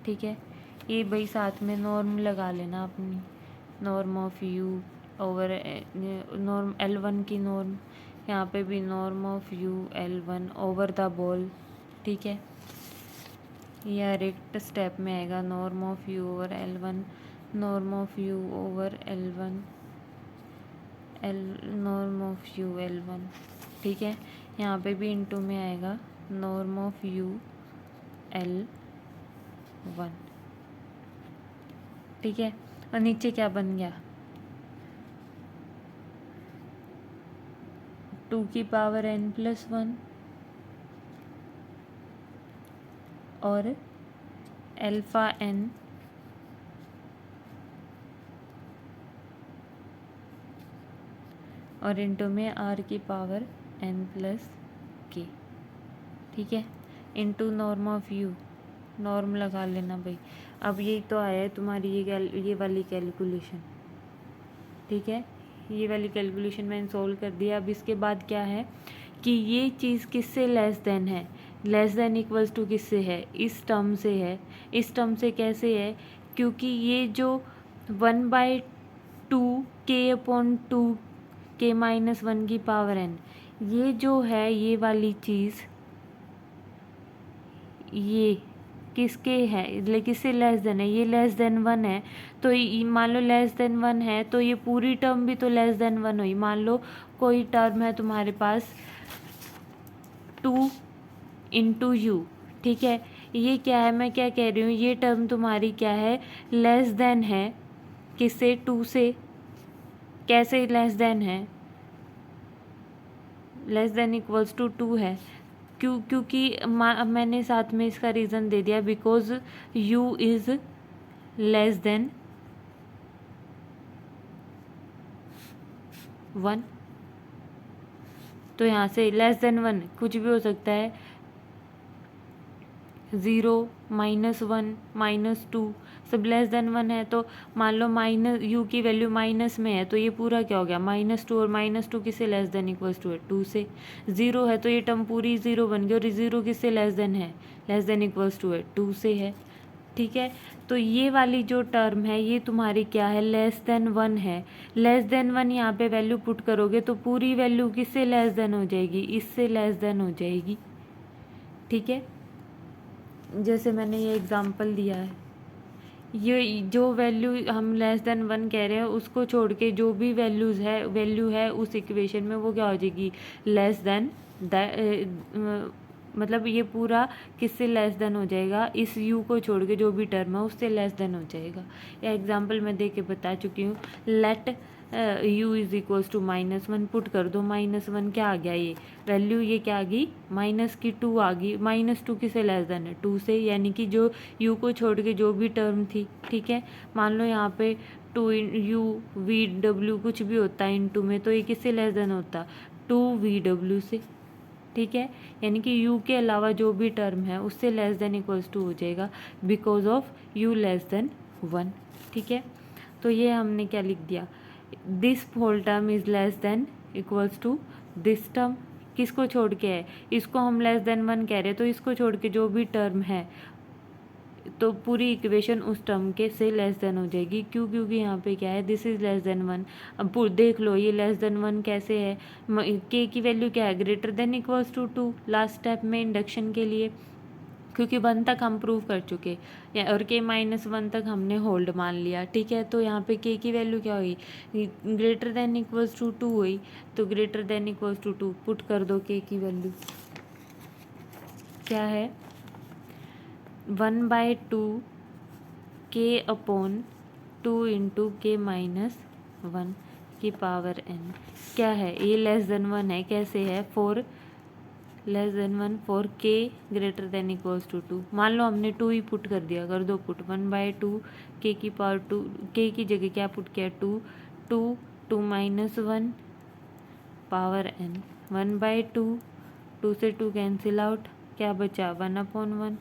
ठीक है। ये भाई साथ में नॉर्म लगा लेना अपनी, norm of u over norm L1 की नॉर्म, यहाँ पे भी norm of u L1 over the ball, ठीक है, ये डायरेक्ट स्टेप में आएगा, norm of u over L1, norm of u over L1 norm of u L1, ठीक है, यहाँ पे भी इंटू में आएगा नॉर्म ऑफ u L1, ठीक है। और नीचे क्या बन गया, 2n+1 और अल्फा n और इंटू में r⁻n+k, ठीक है, into norm of u, norm लगा लेना भाई। अब यही तो आया है तुम्हारी ये वाली कैलकुलेशन, ठीक है, ये वाली कैलकुलेशन मैंने सोल्व कर दिया। अब इसके बाद क्या है कि ये चीज़ किससे लेस देन है, लेस देन इक्वल्स टू किससे है, इस टर्म से है। इस टर्म से कैसे है, क्योंकि ये जो 1/2 k/2 k-1 ये जो है, ये वाली चीज़ ये किसके है, किससे लेस देन है, ये लेस देन 1 है। तो मान लो लेस देन 1 है तो ये पूरी टर्म भी तो लेस देन 1 हुई। मान लो कोई टर्म है तुम्हारे पास 2 इंटू यू, ठीक है, ये क्या है, मैं क्या कह रही हूँ, ये टर्म तुम्हारी क्या है, लेस देन है किससे, 2 से। कैसे लेस देन है, लेस देन इक्वल्स टू 2 है, क्योंकि मैंने साथ में इसका रीज़न दे दिया, because u is less than 1। तो यहाँ से लेस देन 1 कुछ भी हो सकता है, 0, -1, -2 सब लेस देन 1 है। तो मान लो माइनस u की वैल्यू माइनस में है तो ये पूरा क्या हो गया, -2, और -2 किससे लेस देन इक्वल्स टू है, 2 से। 0 है तो ये टर्म पूरी 0 बन गई, और 0 किससे लेस देन है, लेस देन इक्वल्स टू है 2 से है, ठीक है। तो ये वाली जो टर्म है ये तुम्हारी क्या है, लेस देन 1 है। लेस देन 1 यहाँ पे वैल्यू पुट करोगे तो पूरी वैल्यू किससे लेस देन हो जाएगी, इससे लेस देन हो जाएगी, ठीक है। जैसे मैंने ये एग्जांपल दिया है, ये जो वैल्यू हम लेस देन 1 कह रहे हैं उसको छोड़ के जो भी वैल्यू है उस इक्वेशन में वो क्या हो जाएगी, लेस देन मतलब ये पूरा किससे लेस देन हो जाएगा, इस u को छोड़ के जो भी टर्म है उससे लेस देन हो जाएगा। ये एग्जांपल मैं दे के बता चुकी हूँ। Let u is equals to -1 put कर दो, -1 क्या आ गया, ये वैल्यू ये क्या आ गई, -2 आ गई। -2 किसे लेस देन है, 2 से, यानी कि जो u को छोड़ के जो भी टर्म थी, ठीक है। मान लो यहाँ पे 2u/v/w कुछ भी होता है इंटू में, तो ये किससे लेस देन होता, 2v/w से, ठीक है। यानी कि u के अलावा जो भी टर्म है उससे लेस देन इक्वल्स टू हो जाएगा, because of u less than 1, ठीक है। तो ये हमने क्या लिख दिया, this whole term is less than equals to this term, किसको छोड़ के है, इसको हम लेस देन 1 कह रहे हैं, तो इसको छोड़ के जो भी टर्म है तो पूरी इक्वेशन उस टर्म के से लेस देन हो जाएगी। क्योंकि यहाँ पे क्या है, दिस इज लेस देन 1। अब देख लो ये लेस देन 1 कैसे है, के की वैल्यू क्या है, greater than equals to 2 last step में इंडक्शन के लिए, क्योंकि 1 तक हम प्रूव कर चुके और k-1 तक हमने होल्ड मान लिया, ठीक है। तो यहाँ पे k की वैल्यू क्या हुई, ग्रेटर देन इक्वल्स टू 2 हुई, तो greater than equals to 2 put कर दो, k की वैल्यू क्या है, 1/2 k/2 इंटू k-1 की पावर n क्या है, ये लेस देन 1 है, कैसे है, 4 less than 1 for k greater than equals to 2। मान लो हमने 2 ही पुट कर दिया, कर दो पुट, 1/2 k की पावर 2, k की जगह क्या पुट किया, 2 -1 पावर n, 1/2, 2 से 2 कैंसिल आउट, क्या बचा, 1/1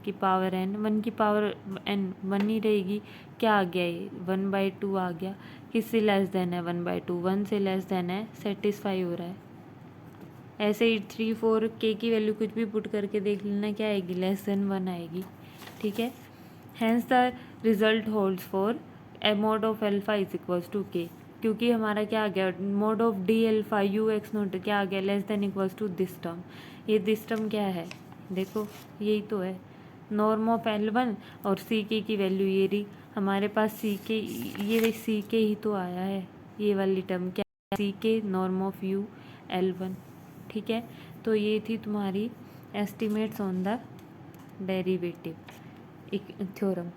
की पावर n, 1 की पावर n 1 ही रहेगी, क्या आ गया ये 1/2 आ गया, किससे लेस देन है, 1/2 1 से लेस देन है, सेटिस्फाई हो रहा है। ऐसे ही 3, 4 k की वैल्यू कुछ भी पुट करके देख लेना, क्या आएगी, लेस देन 1 आएगी, ठीक है। Hence the result holds for a mod of alpha is equals to k, क्योंकि हमारा क्या आ गया, mod of D alpha u(x0) क्या आ गया, less than equals to this term. ये दिस टर्म क्या है, देखो यही तो है, नॉर्म ऑफ L1 और सी के की वैल्यू ये रही हमारे पास, सी के ये सी के ही तो आया है, ये वाली टर्म क्या, सी के नॉर्म ऑफ u L1, ठीक है। तो ये थी तुम्हारी एस्टिमेट्स ऑन द डेरिवेटिव एक थ्योरम।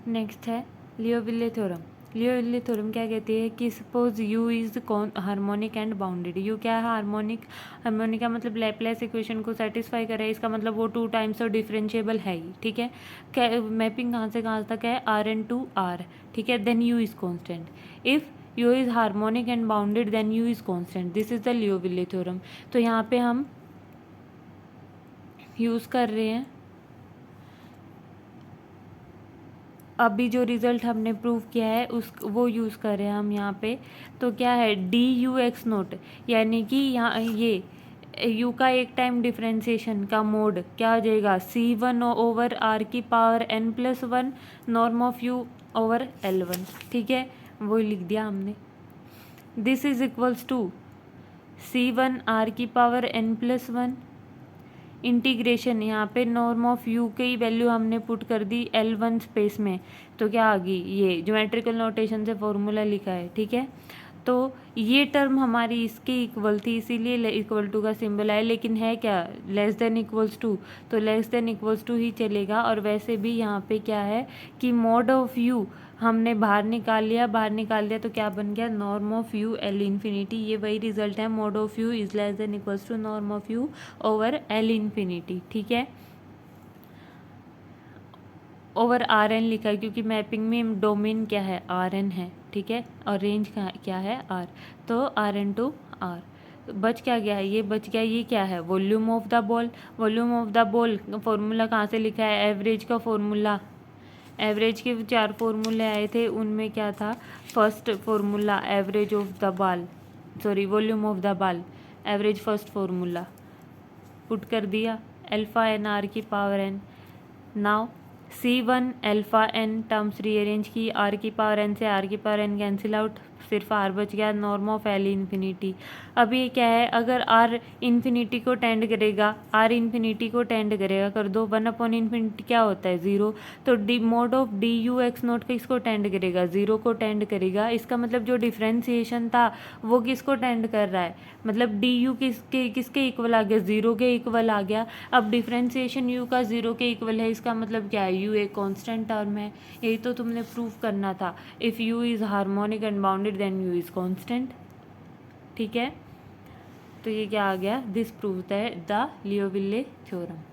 नेक्स्ट है लियोविले थ्योरम। लियोविले थ्योरम क्या कहती है कि suppose you is harmonic and bounded. You क्या है? हार्मोनिक। हार्मोनिक का मतलब लैपलेस इक्वेशन को सेटिस्फाई करे, इसका मतलब वो 2 टाइम्स और डिफरेंशिएबल है ही, ठीक है। क्या मैपिंग कहाँ से कहाँ तक है? Rn to R, ठीक है। Then u is constant. If u is harmonic and bounded then u is constant. This is the Liouville theorem. तो यहाँ पे हम यूज़ कर रहे हैं अभी जो रिज़ल्ट हमने प्रूव किया है उस वो यूज़ कर रहे हैं हम यहाँ पे। तो क्या है? डी यू एक्स नोट, यानी कि यहाँ ये यू का एक टाइम डिफरेंशिएशन का मोड क्या हो जाएगा? C1 ओवर R की power n+1 norm of u over L1, ठीक है। वो लिख दिया हमने। This is equals to C1 R की पावर n+1 इंटीग्रेशन, यहाँ पे नॉर्म ऑफ यू की वैल्यू हमने पुट कर दी L1 स्पेस में, तो क्या आ गई? ये ज्योमेट्रिकल नोटेशन से फॉर्मूला लिखा है, ठीक है। तो ये टर्म हमारी इसके इक्वल थी, इसीलिए इक्वल टू का सिंबल आया, लेकिन है क्या? लेस देन इक्वल्स टू, तो लेस देन इक्वल्स टू ही चलेगा। और वैसे भी यहाँ पे क्या है कि मॉड ऑफ यू हमने बाहर निकाल लिया, बाहर निकाल लिया तो क्या बन गया? Norm of u L infinity. ये वही रिजल्ट है, mod of u is less than equals to norm of u over L infinity, ठीक है। ओवर Rn लिखा है क्योंकि मैपिंग में डोमेन क्या है? Rn है, ठीक है। और रेंज क्या है? R। तो Rn टू R बच क्या गया है? ये बच गया, ये क्या है? Volume of the ball. Volume of the ball formula कहाँ से लिखा है? एवरेज का फॉर्मूला। एवरेज के 4 फॉर्मूले आए थे, उनमें क्या था? First formula average of the ball, sorry volume of the ball, average first formula put कर दिया, अल्फा एन आर की power n. Now C1 alpha n terms rearrange की, R की पावर एन से R की पावर एन कैंसिल आउट, सिर्फ R बच गया, नॉर्म ऑफ L इन्फिनिटी। अब ये क्या है? अगर R इन्फिनिटी को टेंड करेगा, R इन्फिनिटी को टेंड करेगा, कर दो 1/इन्फिनिटी क्या होता है? 0। तो D mode of D you x note किसको टेंड करेगा? 0 को टेंड करेगा। इसका मतलब जो डिफ्रेंसिएशन था वो किसको टेंड कर रहा है? मतलब डी यू किसके इक्वल आ गया? 0 के इक्वल आ गया। अब डिफ्रेंसिएशन यू का 0 के इक्वल है, इसका मतलब क्या है? यू एक कांस्टेंट टर्म है। यही तो तुमने प्रूव करना था। If u is harmonic and bounded then u is constant, ठीक है। तो ये क्या आ गया? This prove the Liouville theorem.